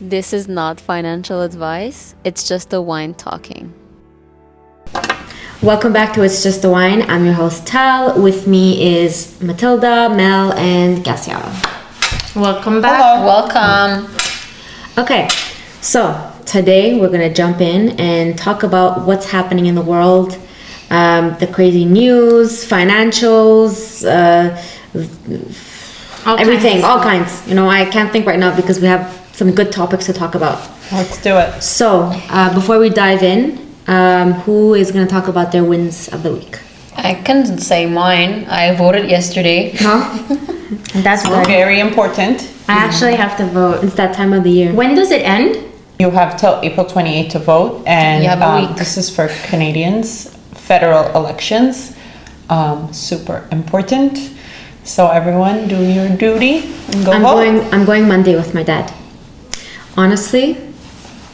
This is not financial advice. It's just a wine talking. Welcome back to It's Just a Wine. I'm your host, Tal. With me is Matilda, Mel, and Gassia. Welcome back. Hello. Welcome. Okay, so today we're going to jump in and talk about what's happening in the world, the crazy news, financials, everything, all kinds. You know, I can't think right now because we have some good topics to talk about. Let's do it. So, before we dive in, who is going to talk about their wins of the week? I can say mine. I voted yesterday. That's good. Very important. I actually have to vote. It's that time of the year. When does it end? You have till April 28th to vote, and You have a week. this is for Canadians, federal elections. Super important. So everyone, do your duty and go vote. I'm going Monday with my dad. Honestly,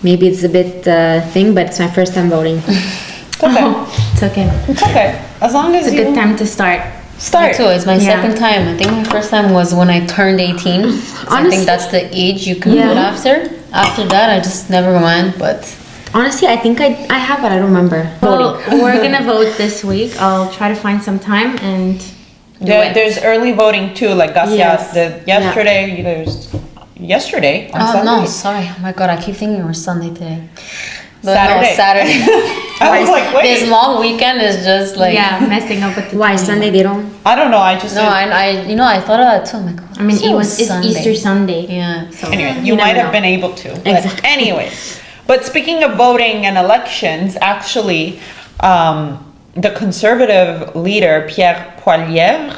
maybe it's a bit thing, but it's my first time voting. It's okay. It's okay. It's okay. As long as It's a you good time to start. start. Me too. It's my Yeah. second time. I think my first time was when I turned 18. So I Honestly- think that's the age you can Yeah. vote after. After that, I just never mind. But Honestly, I think I have, but I don't remember. Well, we're gonna vote this week. I'll try to find some time and do it. There's early voting too, like Gassia Yes. did yesterday. There's yesterday on oh Sunday. no, sorry. Oh my god, I keep thinking it was Sunday today. But Saturday. No, Saturday. I was like, This wait. long weekend is just like yeah, messing up with the Why timing. Sunday they don't? I don't know. I just No, I thought of that too. I'm like, I mean, it's it's Easter Sunday. Yeah. So Anyway, you you never might have know. been able to. But Exactly. anyway, but speaking of voting and elections, actually, the conservative leader Pierre Poilievre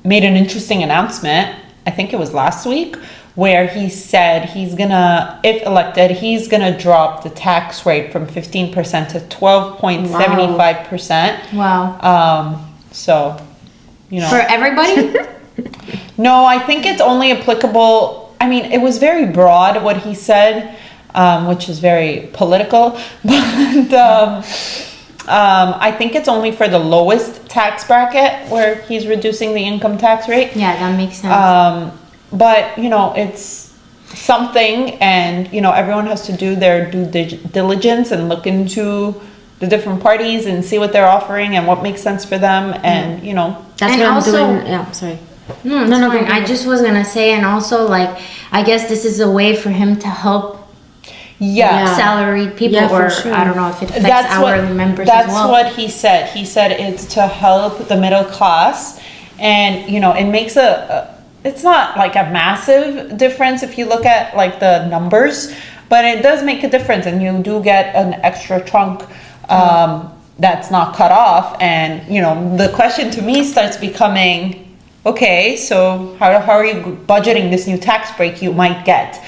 made an interesting announcement. I think it was last week, where he said he's gonna, if elected, he's gonna drop the tax rate from 15% to 12.75%. Wow. So, you know. For everybody? No, I think it's only applicable. I mean, it was very broad what he said, which is very political. But I think it's only for the lowest tax bracket where he's reducing the income tax rate. Yeah, that makes sense. But you know, it's something, and you know, everyone has to do their due diligence and look into the different parties and see what they're offering and what makes sense for them, and you know. That's And what I'm also- doing. Yeah, sorry. No, it's No, no, fine. go I ahead. just was gonna say, and also like, I guess this is a way for him to help Yeah. salaried people, Yeah, for or sure. I don't know if it affects That's hourly members that's as well. what he said. He said it's to help the middle class, and you know, it makes it's not like a massive difference if you look at like the numbers, but it does make a difference, and you do get an extra chunk that's not cut off. And you know, the question to me starts becoming, okay, so how are you budgeting this new tax break you might get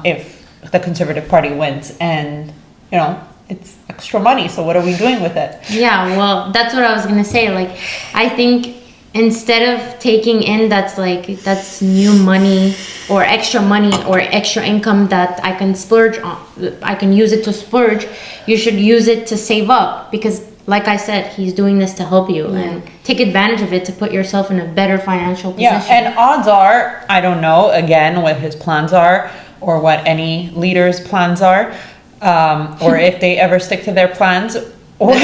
if the Conservative Party wins? And you know, it's extra money, so what are we doing with it? Yeah, well, that's what I was gonna say. Like, I think instead of taking in that's new money or extra income that I can splurge on, I can use it to splurge. You should use it to save up, because, like I said, he's doing this to help you and take advantage of it to put yourself in a better financial position. Yeah, and odds are, I don't know, again, what his plans are or what any leader's plans are, or if they ever stick to their plans or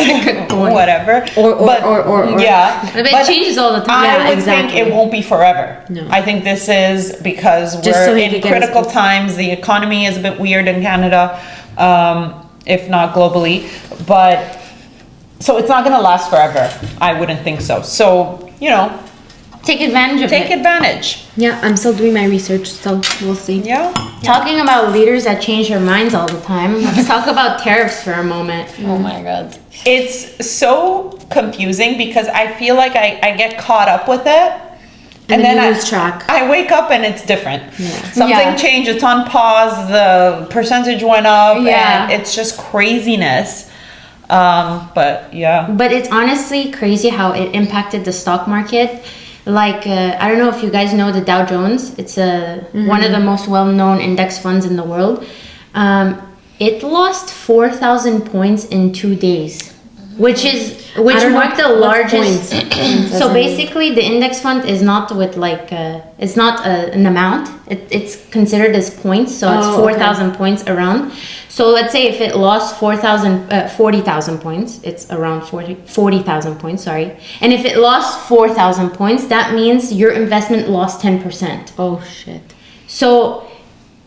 whatever. Or yeah. But it changes all the time. I Yeah, would exactly. think it won't be forever. No. I think this is because Just we're so he in could get his critical votes. times. The economy is a bit weird in Canada, if not globally. But so it's not going to last forever. I wouldn't think so. So, you know, Take advantage of take it. advantage. Yeah, I'm still doing my research, so we'll see. Yeah. Talking about leaders that change their minds all the time, let's talk about tariffs for a moment. Oh my god. It's so confusing because I feel like I get caught up with it. And then you lose track. I wake up and it's different. Yeah. Something Yeah. changed, it's on pause, the percentage went up, Yeah. and it's just craziness. But yeah. But it's honestly crazy how it impacted the stock market. Like, I don't know if you guys know the Dow Jones. It's one of the most well-known index funds in the world. It lost 4,000 points in 2 days. which don't know marked the what's largest. points. So basically, the index fund is not with like it's not an amount. It's considered as points. So it's 4,000 points around. So let's say if it lost 40,000 points, it's around 40,000 points. Sorry, and if it lost 4,000 points, that means your investment lost 10%. Oh shit. So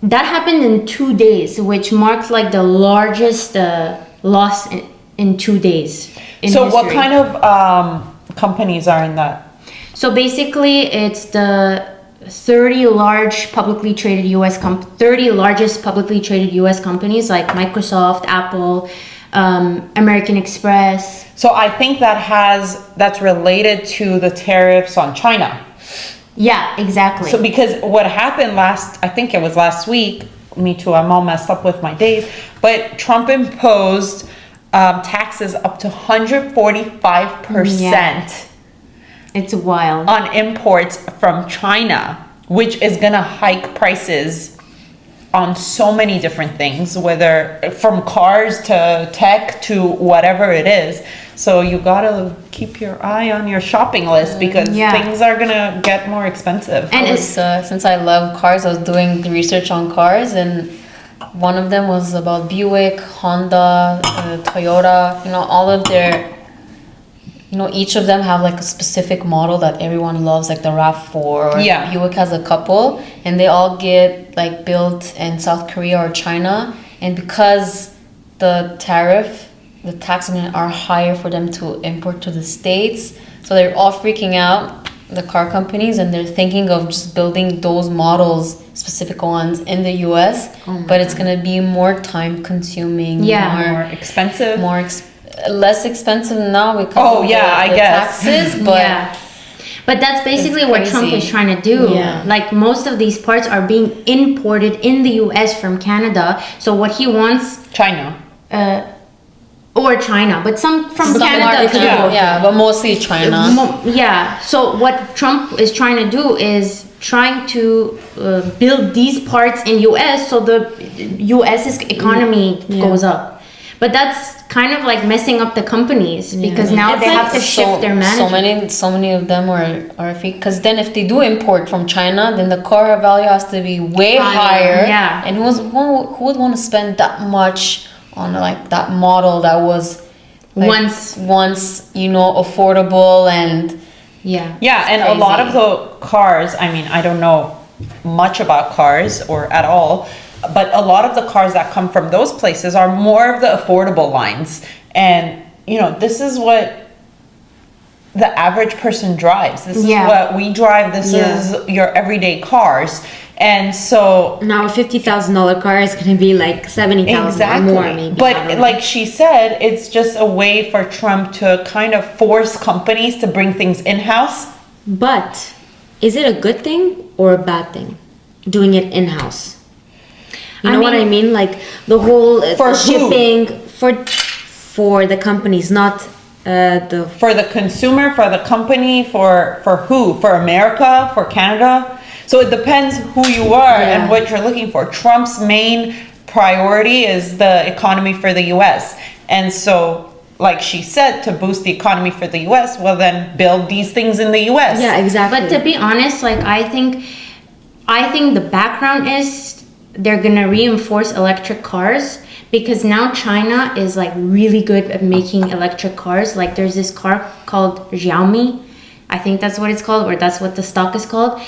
that happened in 2 days, which marked like the largest loss in 2 days. So what kind of companies are in that? So basically, it's the 30 largest publicly traded US companies like Microsoft, Apple, American Express. So I think that's related to the tariffs on China. Yeah, exactly. So because what happened I think it was last week, me too, I'm all messed up with my days, but Trump imposed taxes up to 145%. Yeah. It's wild. On imports from China, which is gonna hike prices on so many different things, whether from cars to tech to whatever it is. So you gotta keep your eye on your shopping list because things are gonna get more expensive. And since I love cars, I was doing the research on cars, and one of them was about Buick, Honda, Toyota. All of their, each of them have like a specific model that everyone loves, like the RAV4. Or Buick has a couple, and they all get like built in South Korea or China. And because the tax are higher for them to import to the States, so they're all freaking out, the car companies, and they're thinking of just building those models, specific ones, in the US. But it's gonna be more time consuming, more expensive, less expensive now because of the taxes, but but that's basically what Trump is trying to do. Like most of these parts are being imported in the US from Canada. So what he wants, China or China, but some from Canada too. But mostly China. So what Trump is trying to do is trying to build these parts in US so the US's economy goes up. But that's kind of like messing up the companies because now they have to shift their management. So many of them are fake. Because then if they do import from China, then the car value has to be way higher. Yeah. And who would want to spend that much on like that model that was like once affordable and and a lot of the cars, I mean, I don't know much about cars or at all, but a lot of the cars that come from those places are more of the affordable lines. And this is what the average person drives. This is what we drive. This is your everyday cars. And so now a $50,000 car is going to be like $70,000 or more, maybe. But like she said, it's just a way for Trump to kind of force companies to bring things in-house. But is it a good thing or a bad thing, doing it in-house? You know what I mean? Like the whole for shipping for the companies, not for the consumer, for the company, for who? For America, for Canada. So it depends who you are and what you're looking for. Trump's main priority is the economy for the US. And so, like she said, to boost the economy for the US, well then build these things in the US. Yeah, exactly. But to be honest, like I think the background is they're gonna reinforce electric cars because now China is like really good at making electric cars. Like there's this car called Xiaomi, I think that's what it's called, or that's what the stock is called.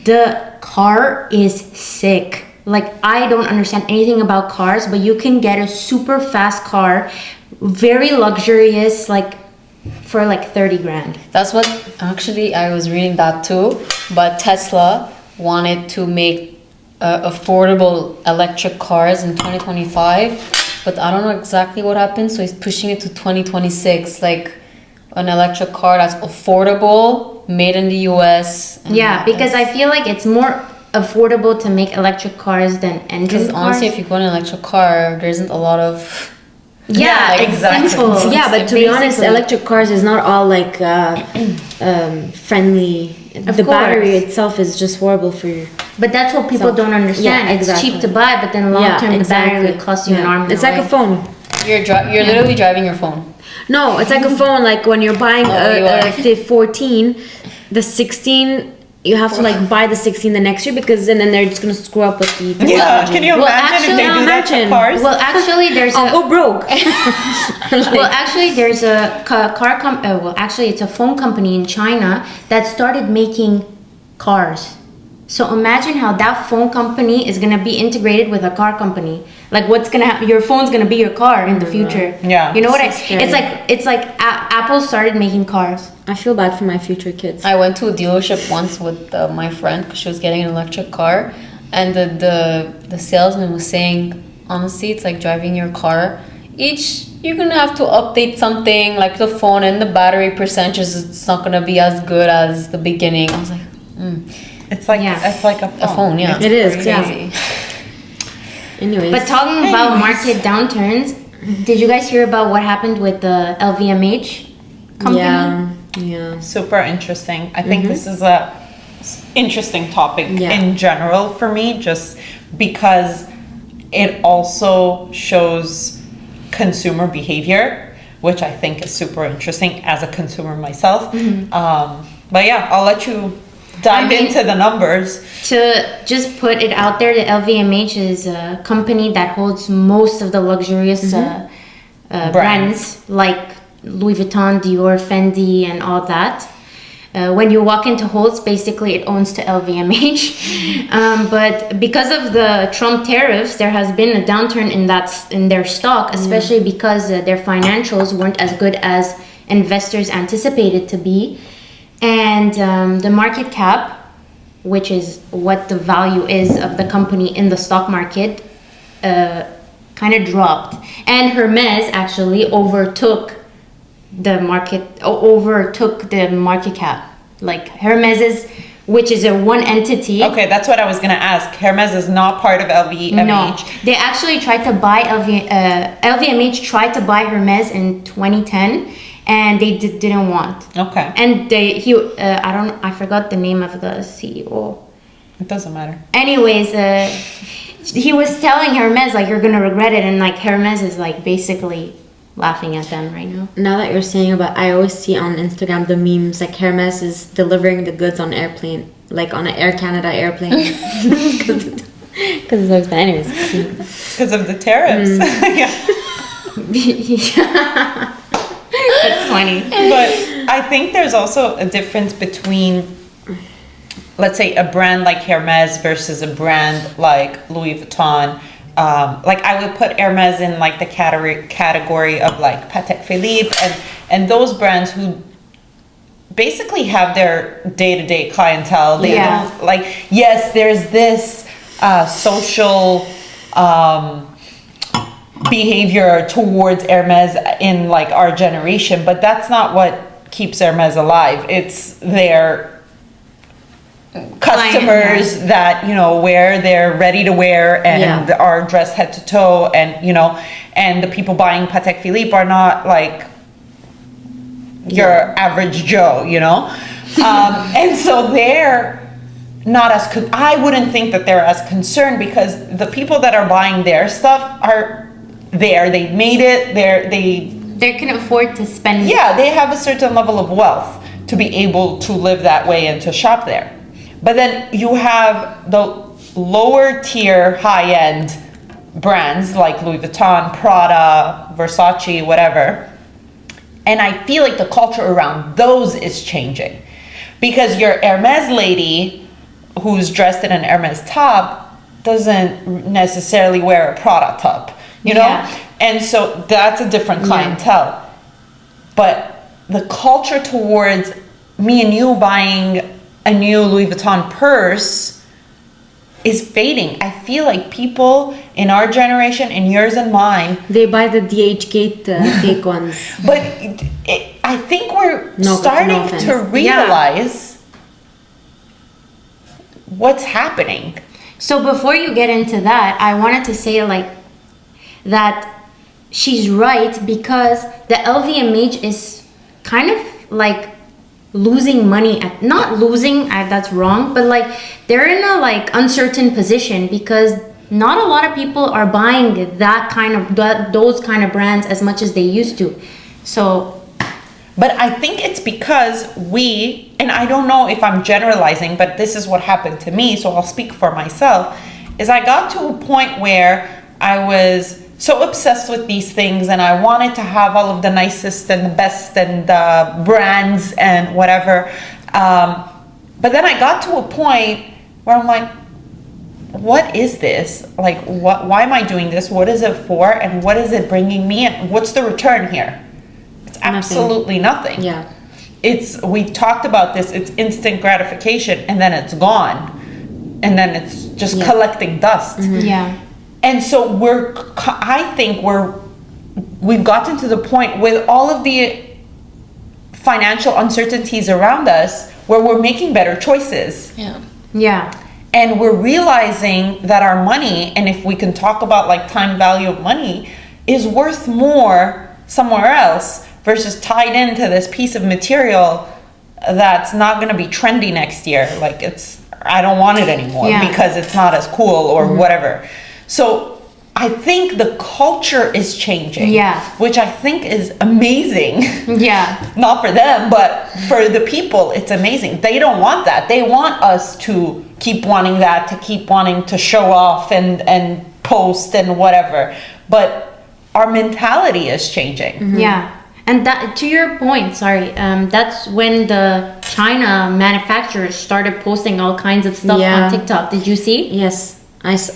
The car is sick. Like I don't understand anything about cars, but you can get a super fast car, very luxurious, like for like 30 grand. That's what actually I was reading that too. But Tesla wanted to make affordable electric cars in 2025, but I don't know exactly what happened, so he's pushing it to 2026, like an electric car that's affordable, made in the US. Because I feel like it's more affordable to make electric cars than engine cars. Because honestly, if you go in an electric car, there isn't a lot of exactly. Simple. Yeah, but to be honest, electric cars is not all like friendly. The battery itself is just horrible for you. But that's what people don't understand. It's cheap to buy, but then long term the battery would cost you an arm and It's like a phone. You're literally driving your phone. No, it's like a phone. Like when you're buying you a are. 14, the 16, you have to like buy the 16 the next year because then they're just gonna screw up with the Yeah, technology. can you Well, imagine if they actually, do that to imagine. cars? Well, actually, there's I'll a go broke. well, actually, there's a well, actually, it's a phone company in China that started making cars. So imagine how that phone company is gonna be integrated with a car company. Like, what's gonna happen? Your phone's gonna be your car in the future. Yeah. You know what? So scary. It's like Apple started making cars. I feel bad for my future kids. I went to a dealership once with my friend because she was getting an electric car, and the salesman was saying, honestly, it's like driving your car. You're gonna have to update something like the phone and the battery percentages. It's not gonna be as good as the beginning. I was like, It's like Yeah. it's like a phone. a phone, yeah. It is, crazy. Anyways. But talking about market downturns, did you guys hear about what happened with the LVMH company? Yeah. Super interesting. I think this is a interesting topic Yeah. in general for me, just because it also shows consumer behavior, which I think is super interesting as a consumer myself. But yeah, I'll let you dive I mean- into the numbers. To just put it out there, the LVMH is a company that holds most of the luxurious brands like Louis Vuitton, Dior, Fendi, and all that. When you walk into Holtz, basically it owns to LVMH. But because of the Trump tariffs, there has been a downturn in their stock, especially because their financials weren't as good as investors anticipated to be. And the market cap, which is what the value is of the company in the stock market, kind of dropped. And Hermes actually overtook the market cap. Like Hermes which is a one entity. Okay, that's what I was gonna ask. Hermes is not part of LVMH. No, they actually tried to buy LVMH tried to buy Hermes in 2010, and they didn't want. Okay, And I forgot the name of the CEO. it doesn't matter. Anyways, he was telling Hermes like, you're gonna regret it, and like Hermes is like basically laughing at them right now. Now that you're saying about, I always see on Instagram the memes like Hermes is delivering the goods on airplane, like on an Air Canada airplane, because it's so expensive. Anyways, Because of the tariffs. Yeah. That's funny. But I think there's also a difference between, let's say, a brand like Hermes versus a brand like Louis Vuitton. Like I would put Hermes in like the category of like Patek Philippe and those brands who basically have their day-to-day clientele. They Yeah. don't, like, yes, there's this social behavior towards Hermes in like our generation, but that's not what keeps Hermes alive. It's their customers that, you know, wear their ready to wear and Yeah. are dressed head to toe, and you know, and the people buying Patek Philippe are not like your average Joe, you know. And so they're not as I wouldn't think that they're as concerned, because the people that are buying their stuff are there, they made it, They can afford to spend. yeah, they have a certain level of wealth to be able to live that way and to shop there. But then you have the lower tier, high end brands like Louis Vuitton, Prada, Versace, whatever. And I feel like the culture around those is changing, because your Hermes lady who's dressed in an Hermes top doesn't necessarily wear a Prada top, you know? Yeah. And so that's a different clientele. But the culture towards me and you buying a new Louis Vuitton purse is fading. I feel like people in our generation, in yours and mine, they buy the DH Gate fake ones. but I think we're No starting offense. to realize what's happening. So before you get into that, I wanted to say like that she's right, because the LVMH is kind of like losing money not losing, that's wrong, but like they're in a like uncertain position, because not a lot of people are buying those kind of brands as much as they used to. So But I think it's because and I don't know if I'm generalizing, but this is what happened to me, so I'll speak for myself, is I got to a point where I was so obsessed with these things and I wanted to have all of the nicest and the best and the brands and whatever. But then I got to a point where I'm like, what is this? Like, why am I doing this? What is it for? And what is it bringing me? And what's the return here? It's absolutely nothing. Yeah. We've talked about this, it's instant gratification and then it's gone. And then it's just collecting dust. yeah. And so I think we've gotten to the point with all of the financial uncertainties around us where we're making better choices. Yeah. And we're realizing that our money, and if we can talk about like time value of money, is worth more somewhere else versus tied into this piece of material that's not going to be trendy next year. Like I don't want it anymore because it's not as cool or whatever. So I think the culture is changing. Yeah. Which I think is amazing. Yeah. Not for them, but for the people, it's amazing. They don't want that. They want us to keep wanting that, to keep wanting to show off and post and whatever. But our mentality is changing. Yeah. And that, to your point, that's when the China manufacturers started posting all kinds of stuff on TikTok. Did you see? Yes.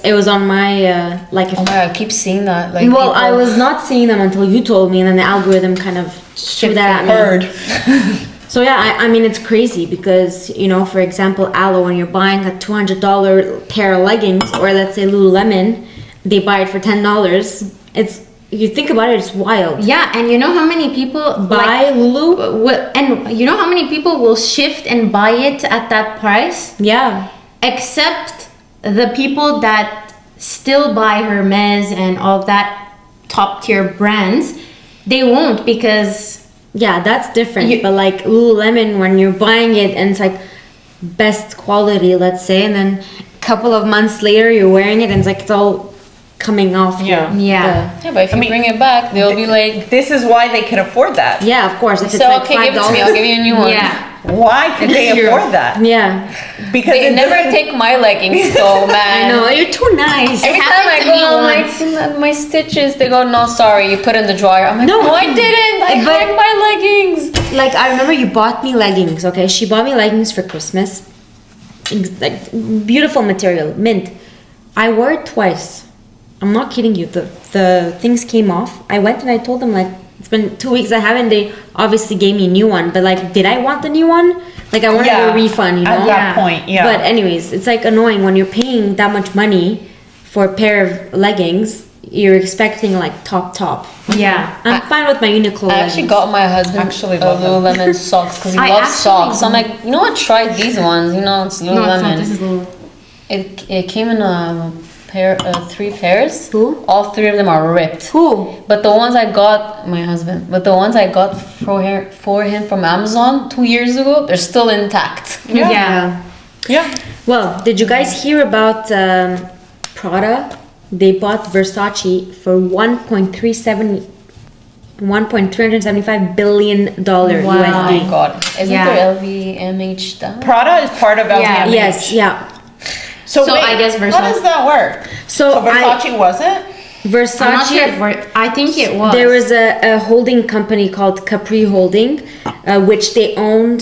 It was on my like. Oh my God, I keep seeing that. Like, Well, I was not seeing them until you told me, and then the algorithm kind of threw that at me. Heard. So yeah, I mean it's crazy because for example, Aloe, when you're buying a $200 pair of leggings, or let's say Lululemon, they buy it for $10. You think about it, it's wild. Yeah, and you know how many people Buy Lulu? and you know how many people will shift and buy it at that price? Yeah. Except the people that still buy Hermes and all that top tier brands, they won't, because Yeah, that's different. But like Lululemon, when you're buying it and it's like best quality, let's say, and then a couple of months later you're wearing it and it's like it's all coming off. Yeah. Yeah, but if you bring it back, they'll be like, This is why they can afford that. Yeah, of course. If it's so like okay, give it to me, I'll give you a new one. yeah. Why can they afford that? Yeah. Because They it never doesn't- take my leggings though, man. I know, you're too nice. Every time happened I to go, me I'm like, my stitches, they go, no, sorry, you put in the dryer. I'm like, No. no, I didn't. I But- hung my leggings. Like, I remember you bought me leggings, okay? She bought me leggings for Christmas. Like, beautiful material, mint. I wore it twice. I'm not kidding you. The things came off. I went and I told them, like, it's been 2 weeks I haven't. They obviously gave me a new one. But, like, did I want the new one? Like, I wanted a refund, you know? At that point, yeah. But anyways, it's, like, annoying when you're paying that much money for a pair of leggings. You're expecting, like, top. Yeah. I'm fine with my Uniqlo I actually leggings. got my husband Actually a love them. Lululemon socks because he I loves actually socks. So I'm like, you know what? Try these ones. You know, it's No, it's not. Lululemon. This is Lulu. It came in a pair, 3 pairs. Who? All 3 of them are ripped. Who? But the ones I got, my husband. But the ones I got for him from Amazon 2 years ago, they're still intact. Yeah. Yeah. Well, did you guys hear about Prada? They bought Versace for $1.375 billion Oh USD. my God! Isn't Yeah. there LVMH down? Prada is part of LVMH. Yes, yeah. So So wait, I guess how Versace- does that work? So Versace wasn't? Versace. I'm not sure if I think it was. There was a holding company called Capri Holding, which they owned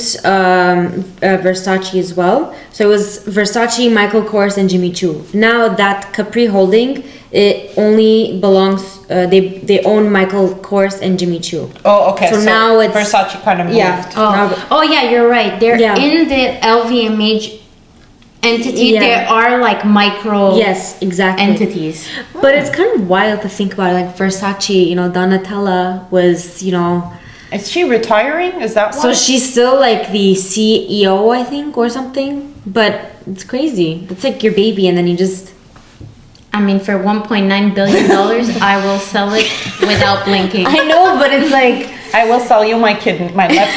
Versace as well. So it was Versace, Michael Kors, and Jimmy Choo. Now that Capri Holding, it only belongs. They own Michael Kors and Jimmy Choo. Oh, okay. So now it's- Versace kind of moved. Yeah. Now- Oh yeah, you're right. They're Yeah. in the LVMH entity. Yeah. There are like micro Yes, exactly. entities. But it's kind of wild to think about it. Like Versace, Donatella was, Is she retiring? Is that why? so she's still like the CEO, I think, or something. But it's crazy. It's like your baby, and then you just. I mean, for $1.9 billion, I will sell it without blinking. I know, but it's like I will sell you my left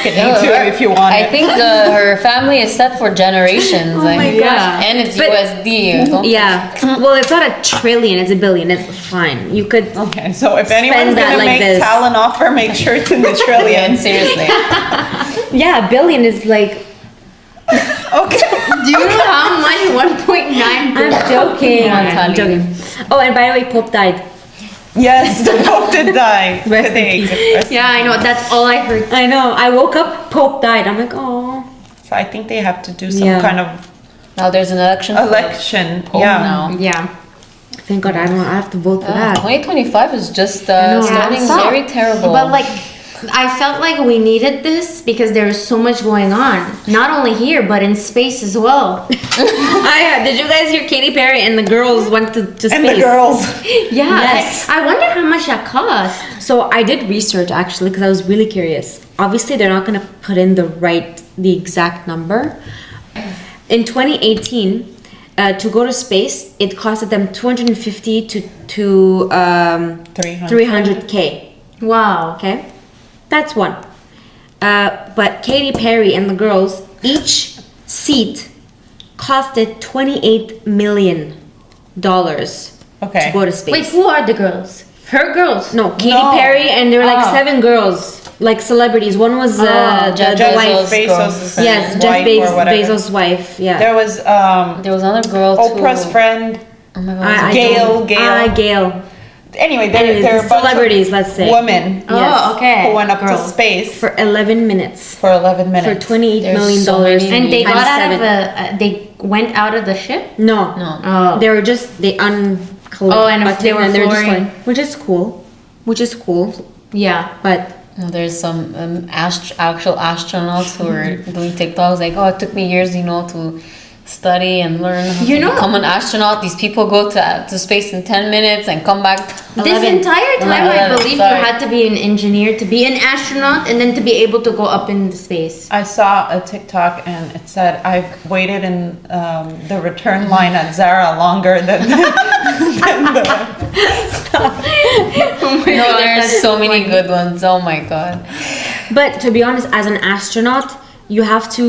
kidney too if you want I it. think her family is set for generations. Oh my like, gosh. And it's But- USD. Don't Yeah. Well, it's not a trillion, it's a billion. It's fine. You could. Okay, so if anyone's that gonna like make this. Taline offer, make sure it's in the And trillion. seriously. Yeah, a billion is like. Okay. Do you know how much 1.9 I'm billion? joking. on, I'm Taline. joking. Oh, and by the way, Pope died. Yes, the Pope did die Rest in today. peace. Yeah, I know. That's all I heard. I know. I woke up, Pope died. I'm like, oh. So I think they have to do some Yeah. kind of Now there's an election. for election. Pope Yeah. now. Yeah. Thank God I have to vote for Ah, that. 2025 is just know. starting Yeah. very terrible. But like, I felt like we needed this because there is so much going on. Not only here, but in space as well. Did you guys hear Katy Perry and the girls went to space? And the girls. Yeah. Yes. I wonder how much that cost. So I did research actually because I was really curious. Obviously, they're not going to put in the exact number. In 2018, to go to space, it costed them 250 to 300K. Wow. Okay, that's one. But Katy Perry and the girls, each seat costed $28 million Okay. to go to space. Wait, who are the girls? Her girls. No, Katy No. Perry, and there were like Oh. 7 girls, like celebrities. One was Jeff the wife. Bezos' Bezos' girlfriend. Yes, wife Jeff or whatever. Bezos' wife. Yeah. There was There was another girl Oprah's too. friend. Oh my god. I Gail, don't- Gail. Gail. Anyway, Anyways, there are a bunch celebrities, let's say. of women Oh, Yes. okay. who went up Girls. to space For 11 minutes. for 11 For minutes. $28 There's million. so many- And they times got out of 7. they went out of the ship? No. No. Oh. They were just, they uncollected. Oh, and if they were they're just flooring. like, which is cool. Which is cool. Yeah. But No, there's some actual astronauts who are doing TikToks like, oh, it took me years, to study and learn how You to know- become an astronaut. These people go to space in 10 minutes and come back. This 11. entire time, I 11, believe sorry. you had to be an engineer to be an astronaut and then to be able to go up in the space. I saw a TikTok and it said, I've waited in the return line at Zara longer than No, there's so many good ones. Oh my god. But to be honest, as an astronaut, you have to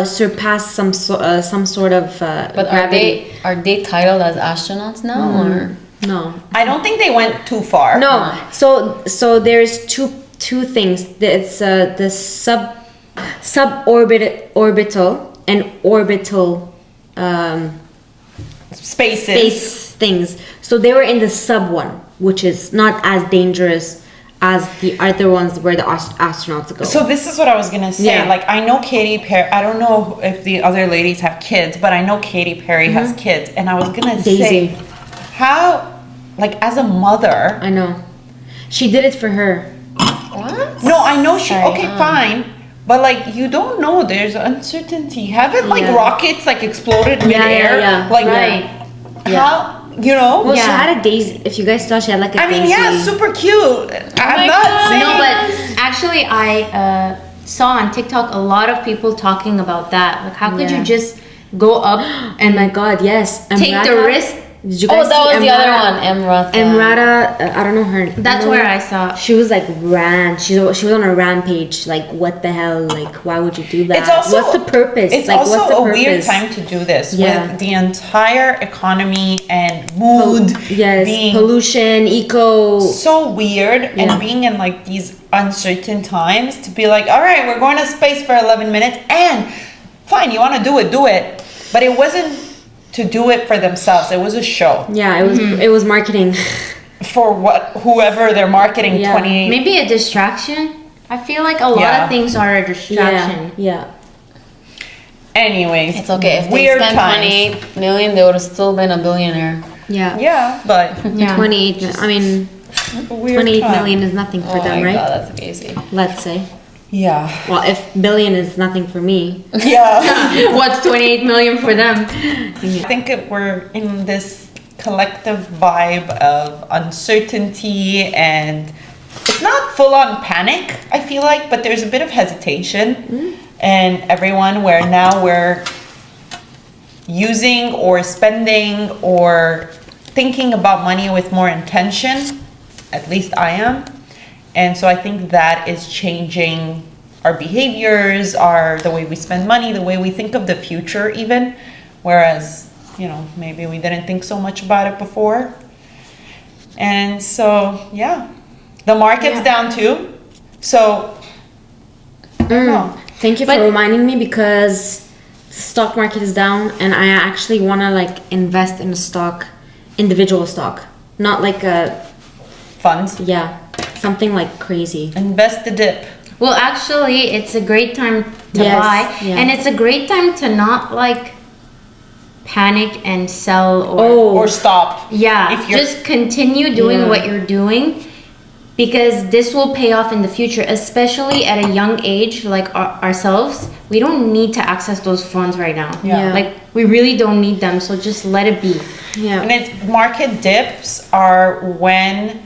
surpass some sort of But gravity. are they titled as astronauts now or? No, I don't think they went too far. no. So there's two things. It's the orbital and orbital Spaces. space things. So they were in the sub one, which is not as dangerous as the other ones where the astronauts go. So this is what I was gonna say. Yeah. Like I know Katy Perry. I don't know if the other ladies have kids, but I know Katy Perry has kids, and I was gonna Daisy. say, how, like as a mother. I know. She did it for her. What? No, I know she. Sorry, Okay, fine. But like you don't know, there's uncertainty. Haven't like Yeah. rockets like exploded Yeah, midair? yeah. Like Right. how you know? Well, she Yeah. had a daisy. If you guys saw, she had like a I mean, daisy. yeah, super cute. I'm my not God. saying. No, but actually, I saw on TikTok a lot of people talking about that. Like, how could Yeah. you just go up Oh and my god, yes. take the Emrata. risk? Did you Oh, guys that see was the other Emrata? one, Emrata. Emrata, I don't know her. That's know where her? I saw. She was like ran. She was on a rampage. Like, what the hell? Like, why would you do that? It's also what's the purpose? It's like, also what's the a purpose? weird time to do this Yeah. with the entire economy and mood Yes, being pollution, eco. so weird Yeah. and being in like these uncertain times to be like, all right, we're going to space for 11 minutes and fine, you want to do it. But it wasn't to do it for themselves. It was a show Yeah, it was marketing. for whoever they're marketing. Yeah. 28. Maybe a distraction. I feel like a lot Yeah. of things are a distraction. Yeah. Anyways, It's okay. If they weird spent times. 28 million, they would have still been a billionaire. Yeah. Yeah, but Yeah. 28. I mean, weird 28 time. million is nothing for Oh them, my right? god, that's crazy. Let's say. Yeah. Well, if billion is nothing for me. Yeah. What's 28 million for them? I think we're in this collective vibe of uncertainty, and it's not full on panic, I feel like, but there's a bit of hesitation. And everyone, where now we're using or spending or thinking about money with more intention, at least I am. And so I think that is changing our behaviors, the way we spend money, the way we think of the future even. Whereas, maybe we didn't think so much about it before. And so, yeah, the market's down too. So, I don't know. Thank you for reminding me, because stock market is down and I actually want to like invest in a stock, individual stock, not like a Funds. yeah, something like crazy. Invest the dip. Well, actually, it's a great time to Yes, buy, yeah. and it's a great time to not like panic and sell or Or stop. yeah, If you're- just continue doing Yeah. what you're doing, because this will pay off in the future, especially at a young age like ourselves. We don't need to access those funds right now. Yeah. Like we really don't need them, so just let it be. Yeah. And it's market dips are when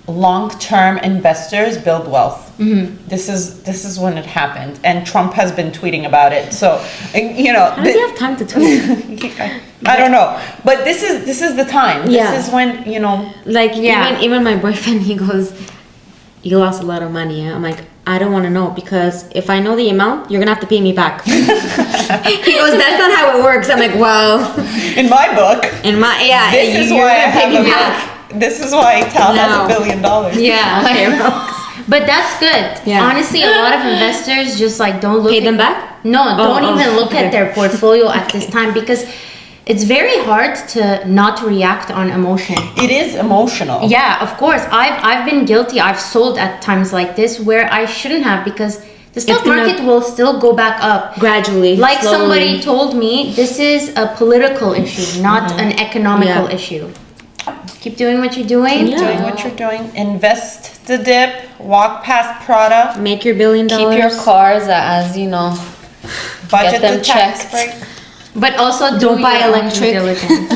long-term investors build wealth. This is when it happened, and Trump has been tweeting about it. So, How does he have time to tweet? I don't know, but this is the time. Yeah. This is when Like Yeah. even my boyfriend, he goes, "You lost a lot of money." I'm like, I don't want to know, because if I know the amount, you're gonna have to pay me back. He goes, "That's not how it works." I'm like, "Well, in my book. in my This is you're why I gonna pay have me a back." This is why Tal has No. $1 billion. Yeah. But that's good. Yeah. Honestly, a lot of investors just like don't look Pay at- them back? No, don't oh, even look okay. at their portfolio at this time, because it's very hard to not react on emotion. It is emotional. Yeah, of course. I've been guilty. I've sold at times like this where I shouldn't have, because the stock gonna- market will still go back up. Gradually, Like slowly. somebody told me, this is a political issue, not an economical Yeah. issue. Keep doing what you're doing. Yeah. Doing what you're doing. Invest the dip. Walk past Prada. Make your $1 billion. Keep your cars as Budget them the tax checked. break. But also Don't do buy your own electric. due diligence.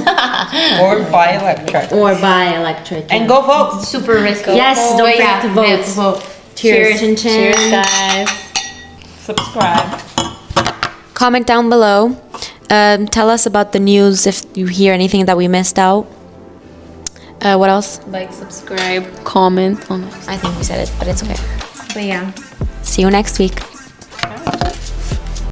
Or buy electric. Or buy electric. And yeah. go vote. Super risky. Yes, don't But forget to vote. vote. Cheers. Chin chin. Cheers, guys. Subscribe. Comment down below. Tell us about the news if you hear anything that we missed out. What else? Like, subscribe, comment. I think we said it, but it's okay. But yeah. See you next week.